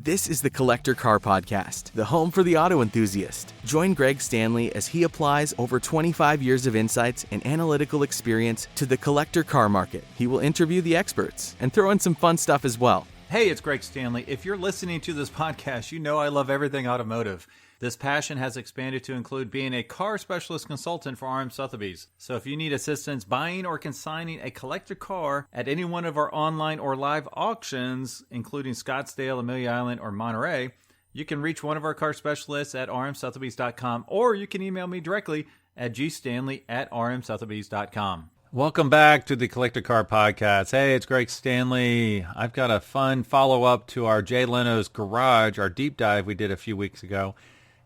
This is the Collector Car Podcast, the home for the auto enthusiast. Join Greg Stanley as he applies over 25 years of insights and analytical experience to the collector car market. He will interview the experts and throw in some fun stuff as well. Hey, it's Greg Stanley. If you're listening to this podcast, you know I love everything automotive. This passion has expanded to include being a car specialist consultant for RM Sotheby's. So if you need assistance buying or consigning a collector car at any one of our online or live auctions, including Scottsdale, Amelia Island, or Monterey, you can reach one of our car specialists at rmsotheby's.com, or you can email me directly at gstanley@rmsotheby's.com. Welcome back to the Collector Car Podcast. Hey, it's Greg Stanley. I've got a fun follow-up to our Jay Leno's Garage, our deep dive we did a few weeks ago.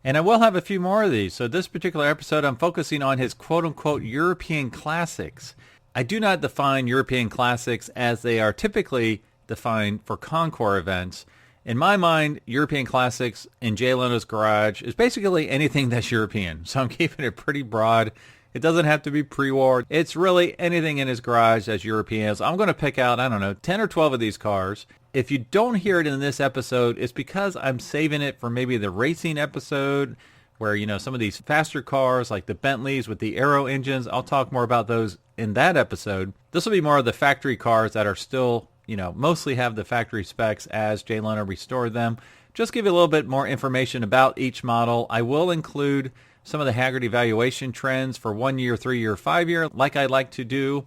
And I will have a few more of these. So this particular episode, I'm focusing on his quote-unquote European classics. I do not define European classics as they are typically defined for Concours events. In my mind, European classics in Jay Leno's Garage is basically anything that's European. So I'm keeping it pretty broad. It doesn't have to be pre-war. It's really anything in his garage that's European. So I'm going to pick out, 10 or 12 of these cars. If you don't hear it in this episode, it's because I'm saving it for maybe the racing episode where, some of these faster cars like the Bentleys with the Aero engines, I'll talk more about those in that episode. This will be more of the factory cars that are still, mostly have the factory specs as Jay Leno restored them. Just give you a little bit more information about each model. I will include some of the Hagerty Valuation trends for 1 year, 3 year, 5 year, like I like to do.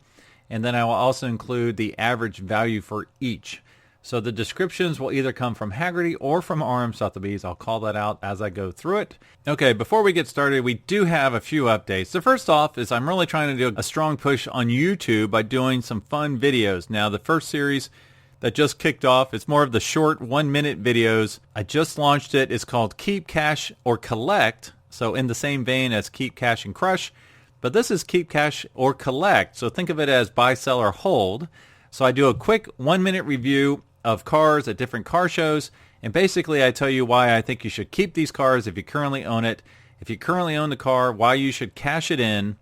And then I will also include the average value for each. So the descriptions will either come from Hagerty or from RM Sotheby's. I'll call that out as I go through it. Okay, before we get started, we do have a few updates. The first off is I'm really trying to do a strong push on YouTube by doing some fun videos. Now, the first series that just kicked off, it's more of the short 1-minute videos. I just launched it. It's called Keep Cash or Collect. So in the same vein as Keep Cash and Crush. But this is Keep Cash or Collect. So think of it as buy, sell, or hold. So I do a quick 1-minute review of cars at different car shows, and basically I tell you why I think you should keep these cars if you currently own it, if you currently own the car, why you should cash it in,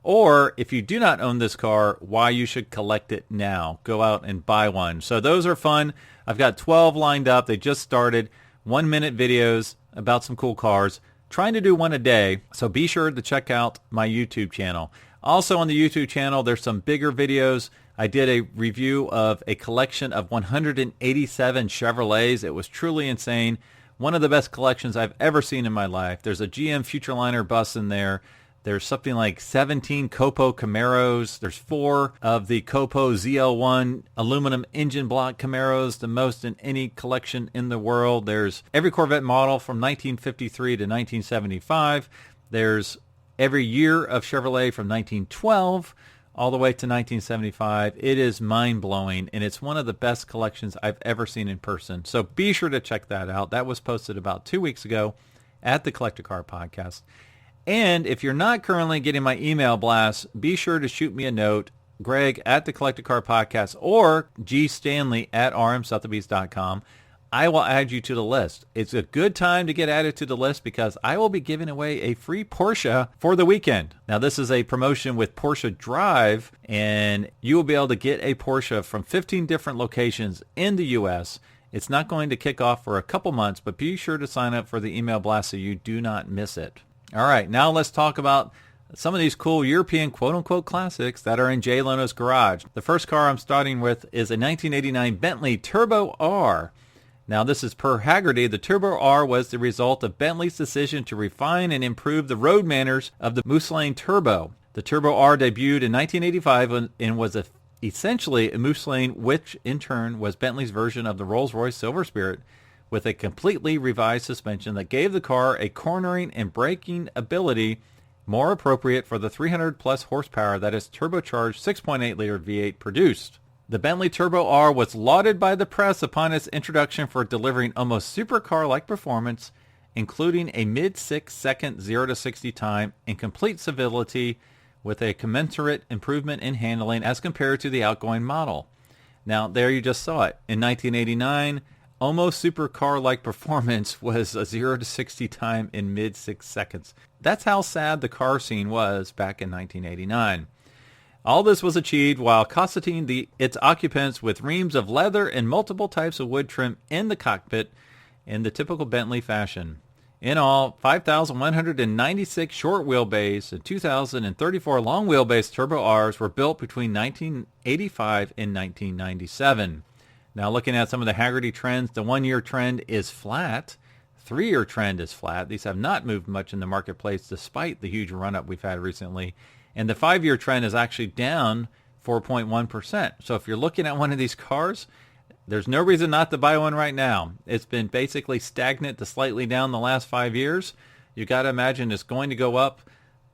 or if you do not own this car, why you should collect it now. Go out and buy one. So those are fun. I've got 12 lined up. They just started. 1-minute videos about some cool cars. Trying to do one a day, so be sure to check out my YouTube channel. Also on the YouTube channel, there's some bigger videos. I did a review of a collection of 187 Chevrolets. It was truly insane. One of the best collections I've ever seen in my life. There's a GM Futureliner bus in there. There's something like 17 Copo Camaros. There's 4 of the Copo ZL1 aluminum engine block Camaros, the most in any collection in the world. There's every Corvette model from 1953 to 1975. There's every year of Chevrolet from 1912 all the way to 1975. It is mind-blowing, and it's one of the best collections I've ever seen in person. So be sure to check that out. That was posted about 2 weeks ago at the Collector Car Podcast. And if you're not currently getting my email blasts, be sure to shoot me a note, Greg at the Collector Car Podcast or gstanley@rmsotheby's.com. I will add you to the list. It's a good time to get added to the list because I will be giving away a free Porsche for the weekend. Now, this is a promotion with Porsche Drive, and you will be able to get a Porsche from 15 different locations in the U.S. It's not going to kick off for a couple months, but be sure to sign up for the email blast so you do not miss it. All right, now let's talk about some of these cool European quote-unquote classics that are in Jay Leno's Garage. The first car I'm starting with is a 1989 Bentley Turbo R. Now, this is per Hagerty. The Turbo R was the result of Bentley's decision to refine and improve the road manners of the Mousseline Turbo. The Turbo R debuted in 1985 and was essentially a Mousseline, which in turn was Bentley's version of the Rolls-Royce Silver Spirit, with a completely revised suspension that gave the car a cornering and braking ability more appropriate for the 300-plus horsepower that its turbocharged 6.8-liter V8 produced. The Bentley Turbo R was lauded by the press upon its introduction for delivering almost supercar-like performance, including a mid-6-second 0-60 time and complete civility with a commensurate improvement in handling as compared to the outgoing model. Now, there you just saw it. In 1989, almost supercar-like performance was a 0-60 time in mid-6 seconds. That's how sad the car scene was back in 1989. All this was achieved while cosseting its occupants with reams of leather and multiple types of wood trim in the cockpit, in the typical Bentley fashion. In all, 5,196 short wheelbase and 2,034 long wheelbase Turbo Rs were built between 1985 and 1997. Now looking at some of the Hagerty trends, the 1-year trend is flat. 3-year trend is flat. These have not moved much in the marketplace despite the huge run-up we've had recently. And the 5-year trend is actually down 4.1%. So if you're looking at one of these cars, there's no reason not to buy one right now. It's been basically stagnant to slightly down the last 5 years. You got to imagine it's going to go up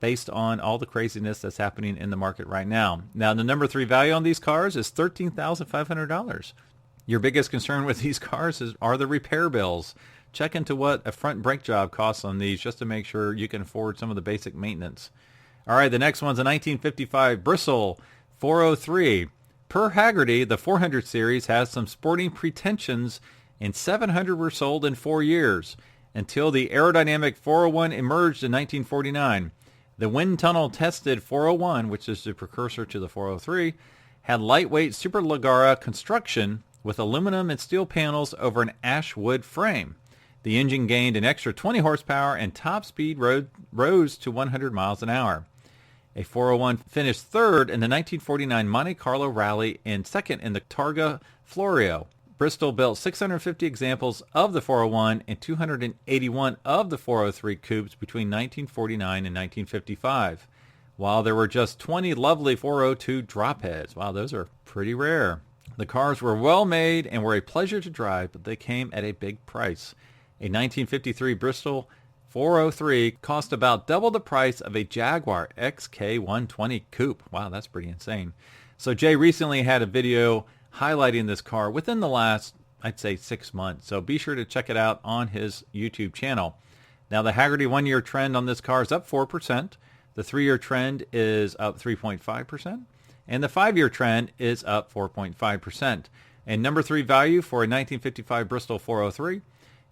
based on all the craziness that's happening in the market right now. Now, the number 3 value on these cars is $13,500. Your biggest concern with these cars are the repair bills. Check into what a front brake job costs on these just to make sure you can afford some of the basic maintenance. All right, the next one's a 1955 Bristol 403. Per Hagerty, the 400 series has some sporting pretensions, and 700 were sold in 4 years, until the aerodynamic 401 emerged in 1949. The wind tunnel tested 401, which is the precursor to the 403, had lightweight Superleggera construction with aluminum and steel panels over an ash wood frame. The engine gained an extra 20 horsepower and top speed rose to 100 miles an hour. A 401 finished third in the 1949 Monte Carlo Rally and second in the Targa Florio. Bristol built 650 examples of the 401 and 281 of the 403 coupes between 1949 and 1955, while there were just 20 lovely 402 dropheads. Wow, those are pretty rare. The cars were well made and were a pleasure to drive, but they came at a big price. A 1953 Bristol 403 cost about double the price of a Jaguar XK120 coupe. Wow, that's pretty insane. So Jay recently had a video highlighting this car within the last, I'd say, 6 months. So be sure to check it out on his YouTube channel. Now, the Hagerty 1-year trend on this car is up 4%. The 3-year trend is up 3.5%. And the 5-year trend is up 4.5%. And number 3 value for a 1955 Bristol 403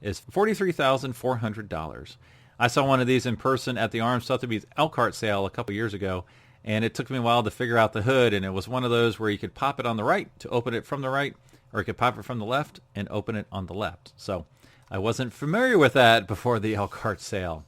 is $43,400. I saw one of these in person at the Arms Sotheby's Elkhart sale a couple years ago, and it took me a while to figure out the hood, and it was one of those where you could pop it on the right to open it from the right, or you could pop it from the left and open it on the left. So I wasn't familiar with that before the Elkhart sale.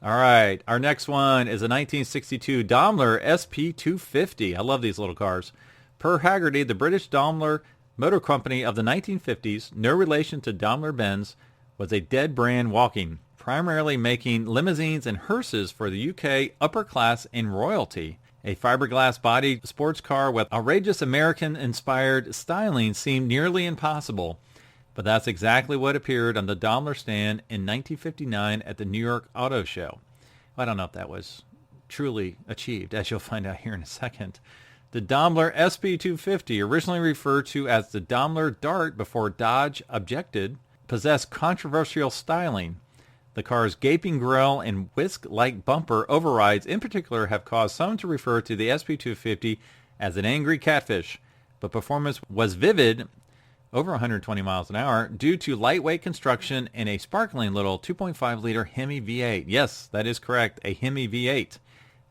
All right, our next one is a 1962 Daimler SP250. I love these little cars. Per Hagerty, the British Daimler Motor Company of the 1950s, no relation to Daimler-Benz, was a dead brand walking, primarily making limousines and hearses for the UK upper class and royalty. A fiberglass-bodied sports car with outrageous American-inspired styling seemed nearly impossible, but that's exactly what appeared on the Daimler stand in 1959 at the New York Auto Show. I don't know if that was truly achieved, as you'll find out here in a second. The Daimler SP250, originally referred to as the Daimler Dart before Dodge objected, possessed controversial styling. The car's gaping grille and whisk-like bumper overrides in particular have caused some to refer to the SP250 as an angry catfish, but performance was vivid, over 120 miles an hour, due to lightweight construction and a sparkling little 2.5-liter Hemi V8. Yes, that is correct, a Hemi V8.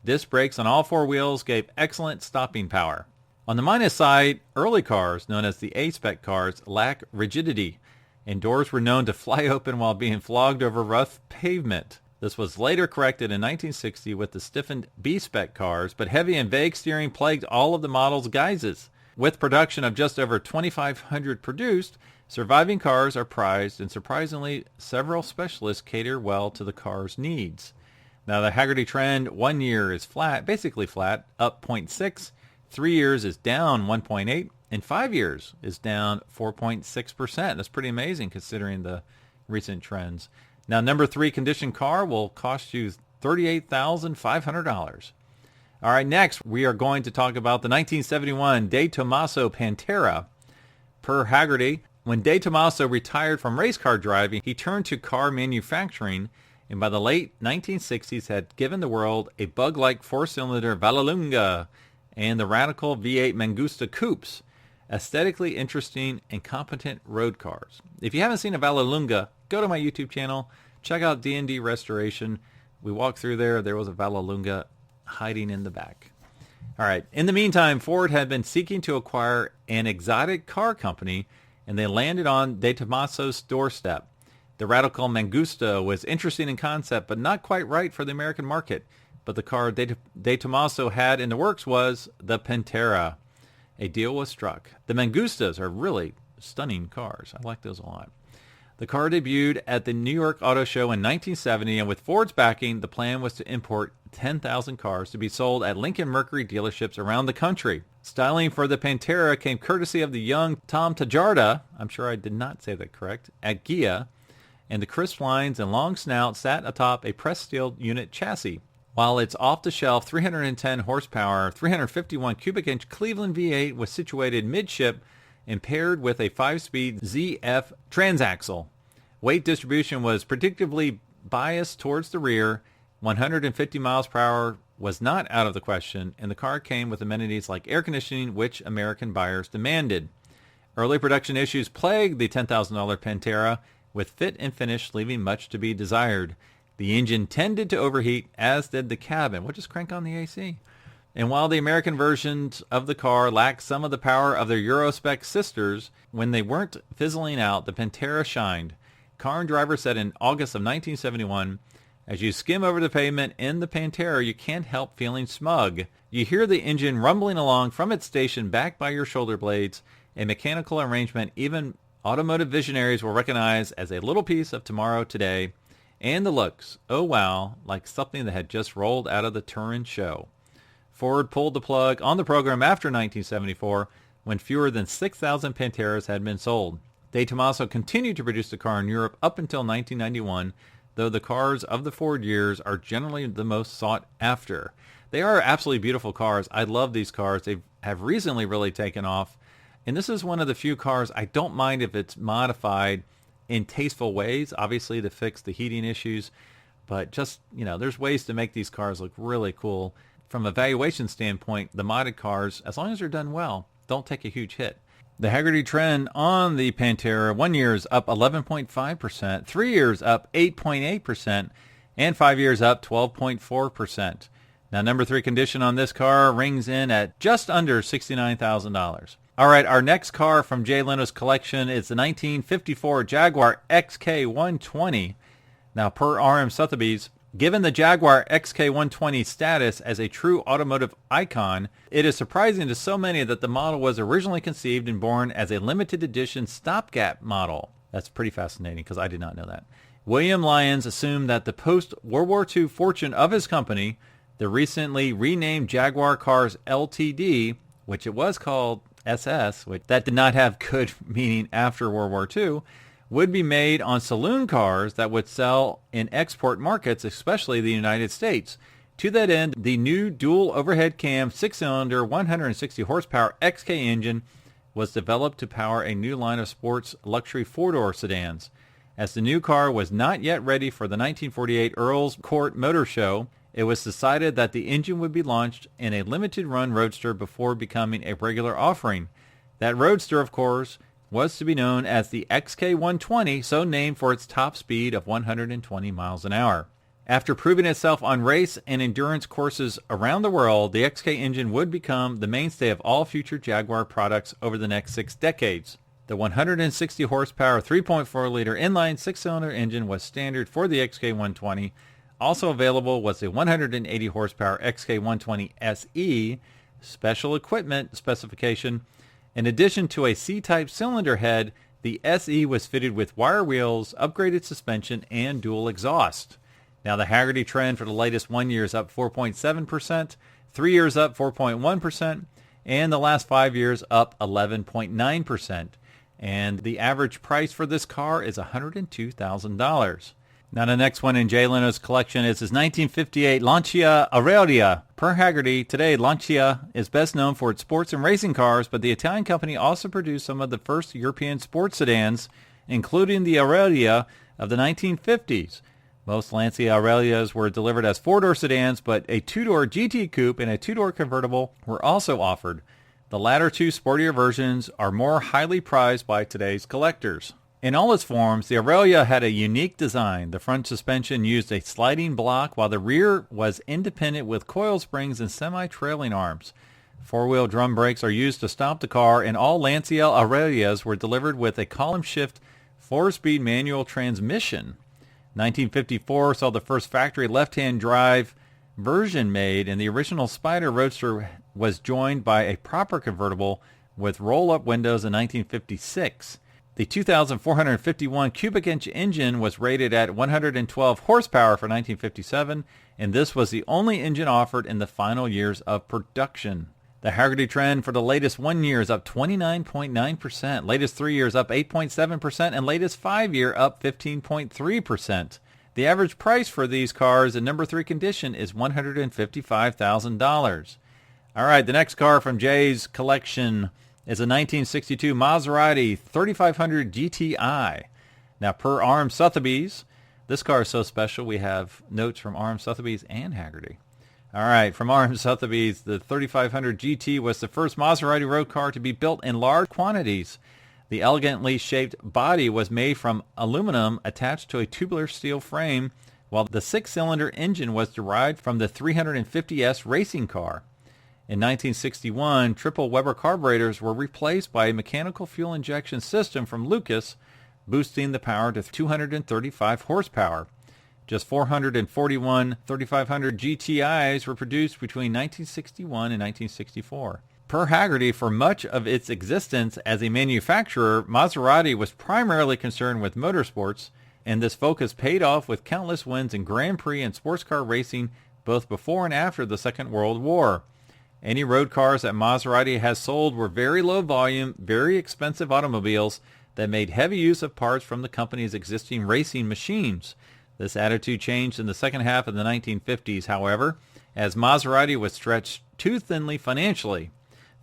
Disc brakes on all 4 wheels gave excellent stopping power. On the minus side, early cars, known as the A-Spec cars, lack rigidity, and doors were known to fly open while being flogged over rough pavement. This was later corrected in 1960 with the stiffened B-Spec cars, but heavy and vague steering plagued all of the model's guises. With production of just over 2,500 produced, surviving cars are prized, and surprisingly, several specialists cater well to the car's needs. Now, the Hagerty trend, 1 year is flat, basically flat, up 0.6. 3 years is down 1.8. And 5 years is down 4.6%. That's pretty amazing considering the recent trends. Now, number 3 condition car will cost you $38,500. All right, next we are going to talk about the 1971 De Tomaso Pantera. Per Hagerty, when De Tomaso retired from race car driving, he turned to car manufacturing, and by the late 1960s had given the world a bug-like 4-cylinder Vallelunga and the radical V8 Mangusta coupes. Aesthetically interesting and competent road cars. If you haven't seen a Vallelunga, go to my YouTube channel. Check out D&D Restoration. We walked through there. There was a Vallelunga hiding in the back. All right. In the meantime, Ford had been seeking to acquire an exotic car company, and they landed on De Tomaso's doorstep. The radical Mangusta was interesting in concept, but not quite right for the American market. But the car De Tomaso had in the works was the Pantera. A deal was struck. The Mangustas are really stunning cars. I like those a lot. The car debuted at the New York Auto Show in 1970, and with Ford's backing, the plan was to import 10,000 cars to be sold at Lincoln Mercury dealerships around the country. Styling for the Pantera came courtesy of the young Tom Tajarda, I'm sure I did not say that correct, at Ghia, and the crisp lines and long snout sat atop a pressed steel unit chassis. While its off-the-shelf 310 horsepower, 351 cubic inch Cleveland V8 was situated midship and paired with a 5-speed ZF transaxle. Weight distribution was predictably biased towards the rear. 150 miles per hour was not out of the question, and the car came with amenities like air conditioning, which American buyers demanded. Early production issues plagued the $10,000 Pantera, with fit and finish leaving much to be desired. The engine tended to overheat, as did the cabin. We'll just crank on the AC. And while the American versions of the car lacked some of the power of their Euro-spec sisters, when they weren't fizzling out, the Pantera shined. Car and Driver said in August of 1971, "As you skim over the pavement in the Pantera, you can't help feeling smug. You hear the engine rumbling along from its station back by your shoulder blades, a mechanical arrangement even automotive visionaries will recognize as a little piece of tomorrow today. And the looks, oh wow, like something that had just rolled out of the Turin show." Ford pulled the plug on the program after 1974, when fewer than 6,000 Panteras had been sold. De Tomaso continued to produce the car in Europe up until 1991, though the cars of the Ford years are generally the most sought after. They are absolutely beautiful cars. I love these cars. They have recently really taken off. And this is one of the few cars I don't mind if it's modified in tasteful ways, obviously to fix the heating issues. But just, there's ways to make these cars look really cool. From a valuation standpoint, the modded cars, as long as they're done well, don't take a huge hit. The Hagerty trend on the Pantera, 1 year is up 11.5%, 3 years up 8.8%, and 5 years up 12.4%. Now, number 3 condition on this car rings in at just under $69,000. All right, our next car from Jay Leno's collection is the 1954 Jaguar XK120. Now, per RM Sotheby's, given the Jaguar XK120 status as a true automotive icon, it is surprising to so many that the model was originally conceived and born as a limited edition stopgap model. That's pretty fascinating because I did not know that. William Lyons assumed that the post-World War II fortune of his company, the recently renamed Jaguar Cars Ltd., which it was called SS, which that did not have good meaning after World War II, would be made on saloon cars that would sell in export markets, especially the United States. To that end, the new dual overhead cam 6-cylinder 160 horsepower XK engine was developed to power a new line of sports luxury four-door sedans. As the new car was not yet ready for the 1948 Earl's Court Motor Show, it was decided that the engine would be launched in a limited-run roadster before becoming a regular offering. That roadster, of course, was to be known as the XK120, so named for its top speed of 120 miles an hour. After proving itself on race and endurance courses around the world, the XK engine would become the mainstay of all future Jaguar products over the next 6 decades. The 160 horsepower 3.4-liter inline 6-cylinder engine was standard for the XK120. Also available was the 180 horsepower XK120 SE special equipment specification. In addition to a C-type cylinder head, the SE was fitted with wire wheels, upgraded suspension, and dual exhaust. Now the Hagerty trend for the latest 1 year is up 4.7%, 3 years up 4.1%, and the last 5 years up 11.9%. And the average price for this car is $102,000. Now the next one in Jay Leno's collection is his 1958 Lancia Aurelia. Per Hagerty, today Lancia is best known for its sports and racing cars, but the Italian company also produced some of the first European sports sedans, including the Aurelia of the 1950s. Most Lancia Aurelias were delivered as 4-door sedans, but a 2-door GT Coupe and a 2-door convertible were also offered. The latter 2 sportier versions are more highly prized by today's collectors. In all its forms, the Aurelia had a unique design. The front suspension used a sliding block, while the rear was independent with coil springs and semi-trailing arms. 4-wheel drum brakes are used to stop the car, and all Lancia Aurelias were delivered with a column shift 4-speed manual transmission. 1954 saw the first factory left-hand drive version made, and the original Spider Roadster was joined by a proper convertible with roll-up windows in 1956. The 2,451 cubic inch engine was rated at 112 horsepower for 1957, and this was the only engine offered in the final years of production. The Hagerty trend for the latest 1 year is up 29.9%, latest 3 years up 8.7%, and latest 5 year up 15.3%. The average price for these cars in number 3 condition is $155,000. All right, the next car from Jay's collection is a 1962 Maserati 3500 GTI. Now, per Arm Sotheby's, this car is so special we have notes from Arm Sotheby's and Hagerty. All right, from Arm Sotheby's, the 3500 GT was the first Maserati road car to be built in large quantities. The elegantly shaped body was made from aluminum attached to a tubular steel frame, while the 6-cylinder engine was derived from the 350S racing car. In 1961, triple Weber carburetors were replaced by a mechanical fuel injection system from Lucas, boosting the power to 235 horsepower. Just 441 3500 GTIs were produced between 1961 and 1964. Per Hagerty, for much of its existence as a manufacturer, Maserati was primarily concerned with motorsports, and this focus paid off with countless wins in Grand Prix and sports car racing both before and after the Second World War. Any road cars that Maserati has sold were very low volume, very expensive automobiles that made heavy use of parts from the company's existing racing machines. This attitude changed in the second half of the 1950s, however, as Maserati was stretched too thinly financially.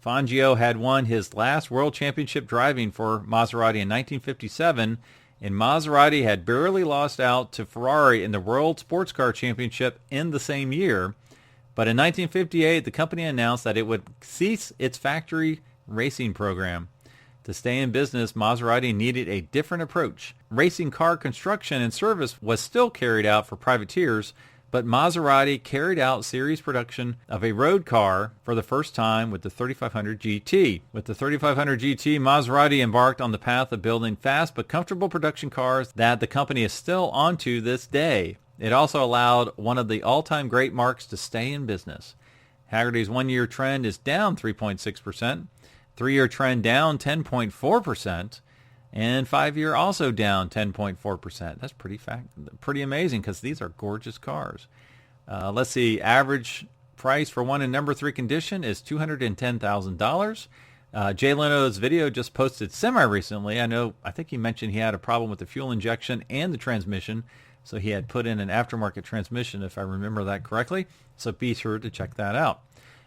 Fangio had won his last world championship driving for Maserati in 1957, and Maserati had barely lost out to Ferrari in the World Sports Car Championship in the same year. But in 1958, the company announced that it would cease its factory racing program. To stay in business, Maserati needed a different approach. Racing car construction and service was still carried out for privateers, but Maserati carried out series production of a road car for the first time with the 3500 GT. With the 3500 GT, Maserati embarked on the path of building fast but comfortable production cars that the company is still on to this day. It also allowed one of the all-time great marques to stay in business. Hagerty's 1-year trend is down 3.6%, 3-year trend down 10.4%, and 5-year also down 10.4%. That's pretty amazing because these are gorgeous cars. Let's see, average price for one in number 3 condition is $210,000. Jay Leno's video just posted semi-recently. I think he mentioned he had a problem with the fuel injection and the transmission, so he had put in an aftermarket transmission, if I remember that correctly. So be sure to check that out.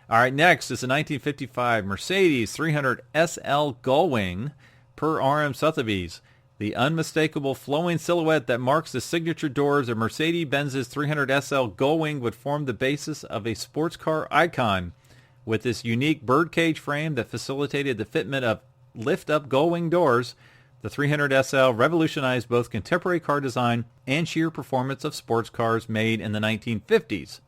All right, next is a 1955 Mercedes 300 SL Gullwing per RM Sotheby's. The unmistakable flowing silhouette that marks the signature doors of Mercedes-Benz's 300 SL Gullwing would form the basis of a sports car icon. With this unique birdcage frame that facilitated the fitment of lift-up gullwing doors, the 300 SL revolutionized both contemporary car design and sheer performance of sports cars made in the 1950s.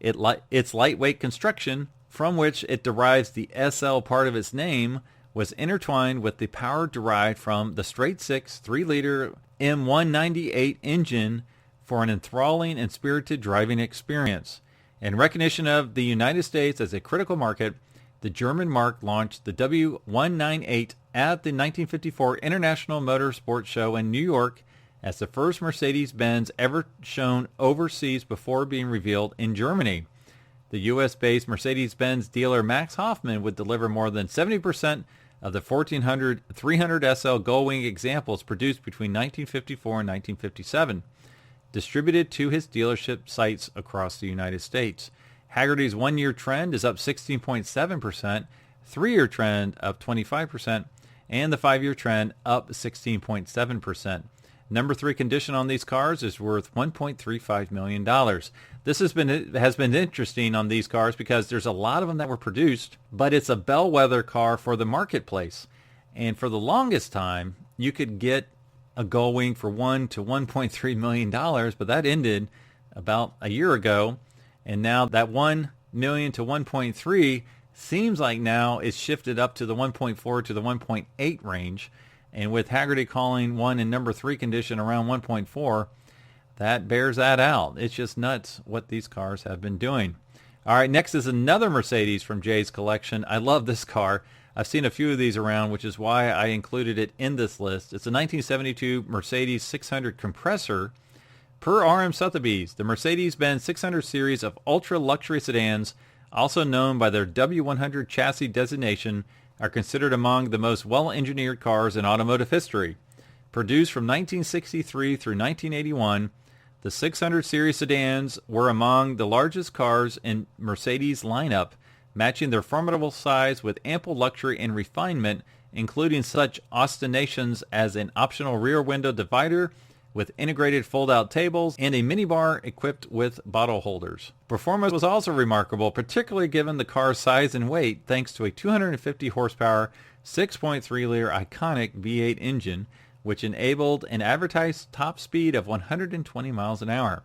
Its lightweight construction, from which it derives the SL part of its name, was intertwined with the power derived from the straight-six 3-liter M198 engine for an enthralling and spirited driving experience. In recognition of the United States as a critical market, the German marque launched the W198 at the 1954 International Motor Sports Show in New York as the first Mercedes-Benz ever shown overseas before being revealed in Germany. The U.S.-based Mercedes-Benz dealer Max Hoffman would deliver more than 70% of the 1,400 300 SL Gullwing examples produced between 1954 and 1957, distributed to his dealership sites across the United States. Hagerty's 1-year trend is up 16.7%, 3-year trend up 25%, and the 5-year trend up 16.7%. Number 3 condition on these cars is worth $1.35 million. This has been interesting on these cars because there's a lot of them that were produced, but it's a bellwether car for the marketplace. And for the longest time, you could get a Gullwing for $1 to $1.3 million, but that ended about a year ago. And now that $1 million to $1.3 seems like now it's shifted up to the 1.4 to the 1.8 range. And with Hagerty calling one in number 3 condition around 1.4, that bears that out. It's just nuts what these cars have been doing. All right, next is another Mercedes from Jay's collection. I love this car. I've seen a few of these around, which is why I included it in this list. It's a 1972 Mercedes 600 compressor. Per RM Sotheby's, the Mercedes-Benz 600 series of ultra-luxury sedans, also known by their W100 chassis designation, are considered among the most well-engineered cars in automotive history. Produced from 1963 through 1981, the 600 series sedans were among the largest cars in Mercedes' lineup, matching their formidable size with ample luxury and refinement, including such ostinations as an optional rear window divider with integrated fold-out tables and a minibar equipped with bottle holders. Performance was also remarkable, particularly given the car's size and weight, thanks to a 250 horsepower, 6.3-liter iconic V8 engine, which enabled an advertised top speed of 120 miles an hour.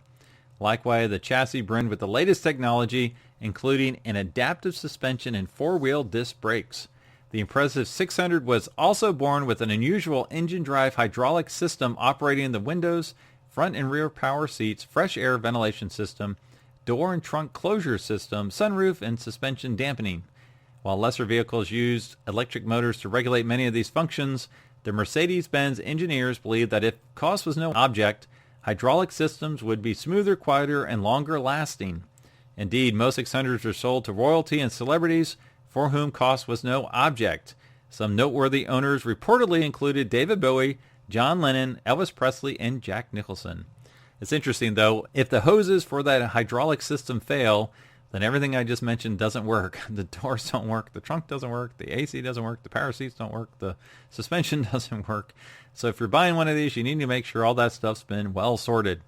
Likewise, the chassis brimmed with the latest technology, including an adaptive suspension and four-wheel disc brakes. The impressive 600 was also born with an unusual engine drive hydraulic system operating the windows, front and rear power seats, fresh air ventilation system, door and trunk closure system, sunroof, and suspension dampening. While lesser vehicles used electric motors to regulate many of these functions, the Mercedes-Benz engineers believed that if cost was no object, hydraulic systems would be smoother, quieter, and longer lasting. Indeed, most 600s were sold to royalty and celebrities for whom cost was no object. Some noteworthy owners reportedly included David Bowie, John Lennon, Elvis Presley, and Jack Nicholson. It's interesting, though, if the hoses for that hydraulic system fail, then everything I just mentioned doesn't work. The doors don't work, the trunk doesn't work, the AC doesn't work, the power seats don't work, the suspension doesn't work. So if you're buying one of these, you need to make sure all that stuff's been well sorted.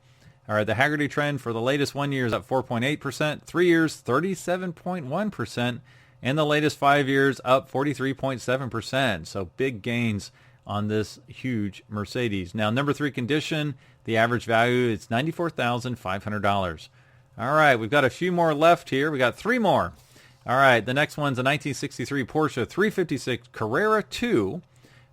All right, the Hagerty trend for the latest 1 year is up 4.8%, 3 years 37.1%, and the latest 5 years up 43.7%. So big gains on this huge Mercedes. Now, number 3 condition, the average value is $94,500. All right, we've got a few more left here. We got 3 more. All right, the next one's a 1963 Porsche 356 Carrera 2.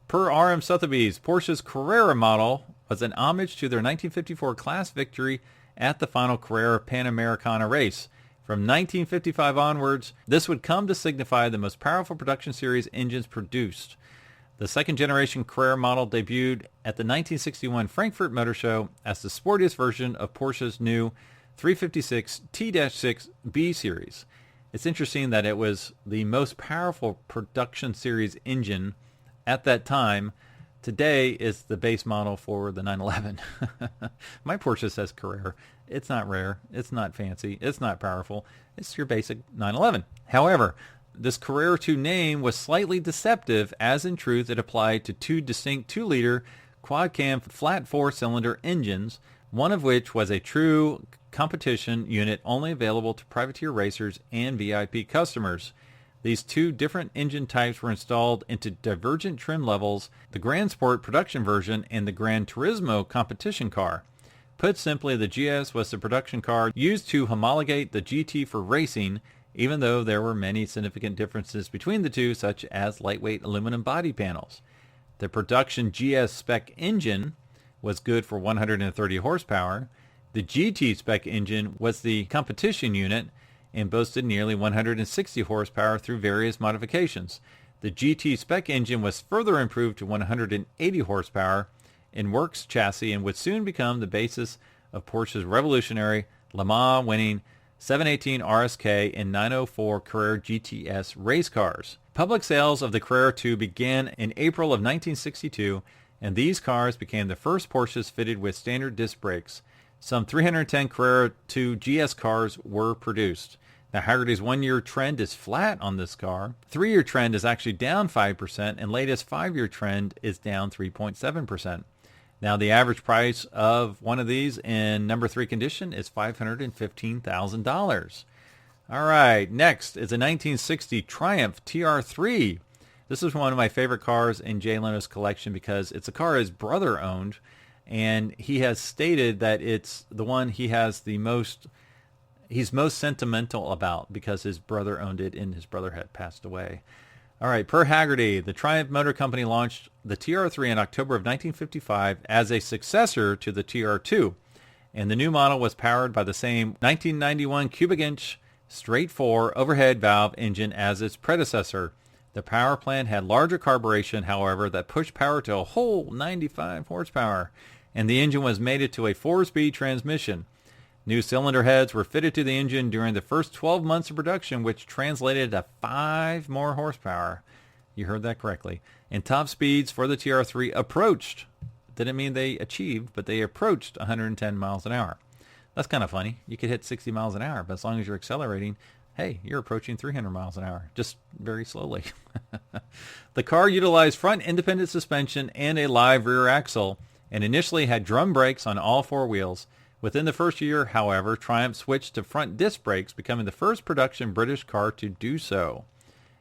Per RM Sotheby's, Porsche's Carrera model was an homage to their 1954 class victory at the final Carrera Panamericana race. From 1955 onwards, this would come to signify the most powerful production series engines produced. The second-generation Carrera model debuted at the 1961 Frankfurt Motor Show as the sportiest version of Porsche's new 356 T-6 B series. It's interesting that it was the most powerful production series engine at that time. Today is the base model for the 911. My Porsche says Carrera. It's not rare. It's not fancy. It's not powerful. It's your basic 911. However, this Carrera 2 name was slightly deceptive, as in truth it applied to 2 distinct 2-liter quad-cam flat 4-cylinder engines, one of which was a true competition unit only available to privateer racers and VIP customers. These 2 different engine types were installed into divergent trim levels, the Grand Sport production version and the Gran Turismo competition car. Put simply, the GS was the production car used to homologate the GT for racing, even though there were many significant differences between the two, such as lightweight aluminum body panels. The production GS spec engine was good for 130 horsepower. The GT spec engine was the competition unit and boasted nearly 160 horsepower through various modifications. The GT spec engine was further improved to 180 horsepower in works chassis and would soon become the basis of Porsche's revolutionary Le Mans winning 718 RSK and 904 Carrera GTS race cars. Public sales of the Carrera 2 began in April of 1962, and these cars became the first Porsches fitted with standard disc brakes. Some 310 Carrera 2 GS cars were produced. Now, Hagerty's 1-year trend is flat on this car. 3-year trend is actually down 5%, and latest 5-year trend is down 3.7%. Now, the average price of one of these in number 3 condition is $515,000. All right, next is a 1960 Triumph TR3. This is one of my favorite cars in Jay Leno's collection because it's a car his brother owned, and he has stated that it's the one he has he's most sentimental about because his brother owned it and his brother had passed away. All right, per Hagerty, the Triumph Motor Company launched the TR3 in October of 1955 as a successor to the TR2, and the new model was powered by the same 1991 cubic inch straight 4 overhead valve engine as its predecessor. The power plant had larger carburation, however, that pushed power to a whole 95 horsepower, and the engine was mated to a 4-speed transmission. New cylinder heads were fitted to the engine during the first 12 months of production, which translated to 5 more horsepower. You heard that correctly. And top speeds for the TR3 approached. Didn't mean they achieved, but they approached 110 miles an hour. That's kind of funny. You could hit 60 miles an hour, but as long as you're accelerating, hey, you're approaching 300 miles an hour, just very slowly. The car utilized front independent suspension and a live rear axle, and initially had drum brakes on all 4 wheels. Within the first year, however, Triumph switched to front disc brakes, becoming the first production British car to do so.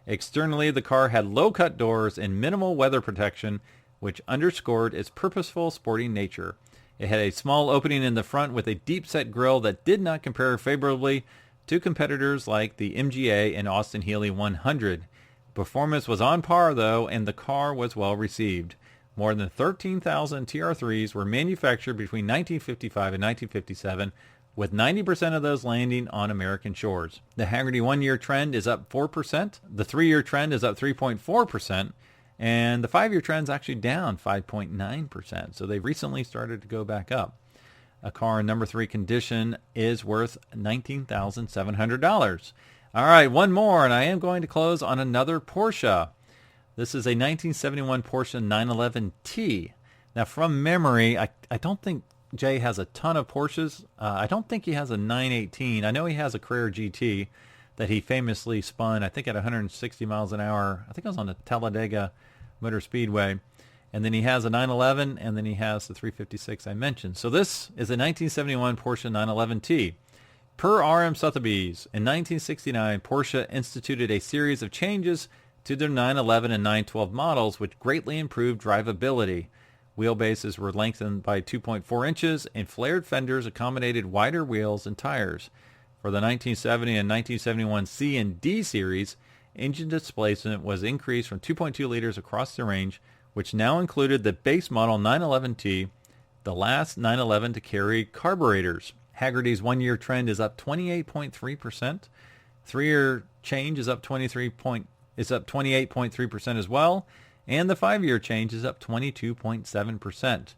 Externally, the car had low-cut doors and minimal weather protection, which underscored its purposeful sporting nature. It had a small opening in the front with a deep-set grille that did not compare favorably to competitors like the MGA and Austin Healey 100. Performance was on par, though, and the car was well received. More than 13,000 TR3s were manufactured between 1955 and 1957, with 90% of those landing on American shores. The Hagerty 1-year trend is up 4%, the 3-year trend is up 3.4%, and the 5-year trend is actually down 5.9%, so they've recently started to go back up. A car in number 3 condition is worth $19,700. All right, one more, and I am going to close on another Porsche. This is a 1971 Porsche 911T. Now, from memory, I don't think Jay has a ton of Porsches. I don't think he has a 918. I know he has a Carrera GT that he famously spun, I think, at 160 miles an hour. I think it was on the Talladega Motor Speedway. And then he has a 911, and then he has the 356 I mentioned. So this is a 1971 Porsche 911T. Per R.M. Sotheby's, in 1969, Porsche instituted a series of changes to their 911 and 912 models, which greatly improved drivability. Wheelbases were lengthened by 2.4 inches, and flared fenders accommodated wider wheels and tires. For the 1970 and 1971 C and D series, engine displacement was increased from 2.2 liters across the range, which now included the base model 911T, the last 911 to carry carburetors. Hagerty's 1-year trend is up 28.3%. 3-year change is up 28.3% as well, and the 5-year change is up 22.7%.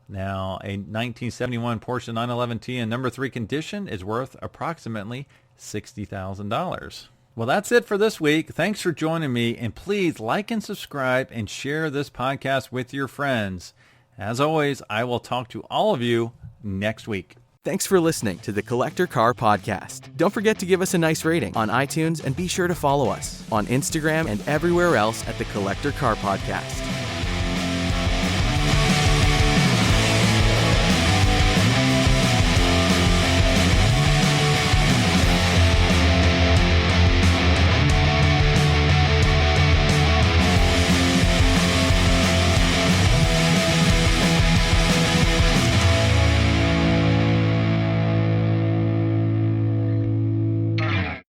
Now, a 1971 Porsche 911T in number 3 condition is worth approximately $60,000. Well, that's it for this week. Thanks for joining me, and please like and subscribe and share this podcast with your friends. As always, I will talk to all of you next week. Thanks for listening to the Collector Car Podcast. Don't forget to give us a nice rating on iTunes, and be sure to follow us on Instagram and everywhere else at the Collector Car Podcast.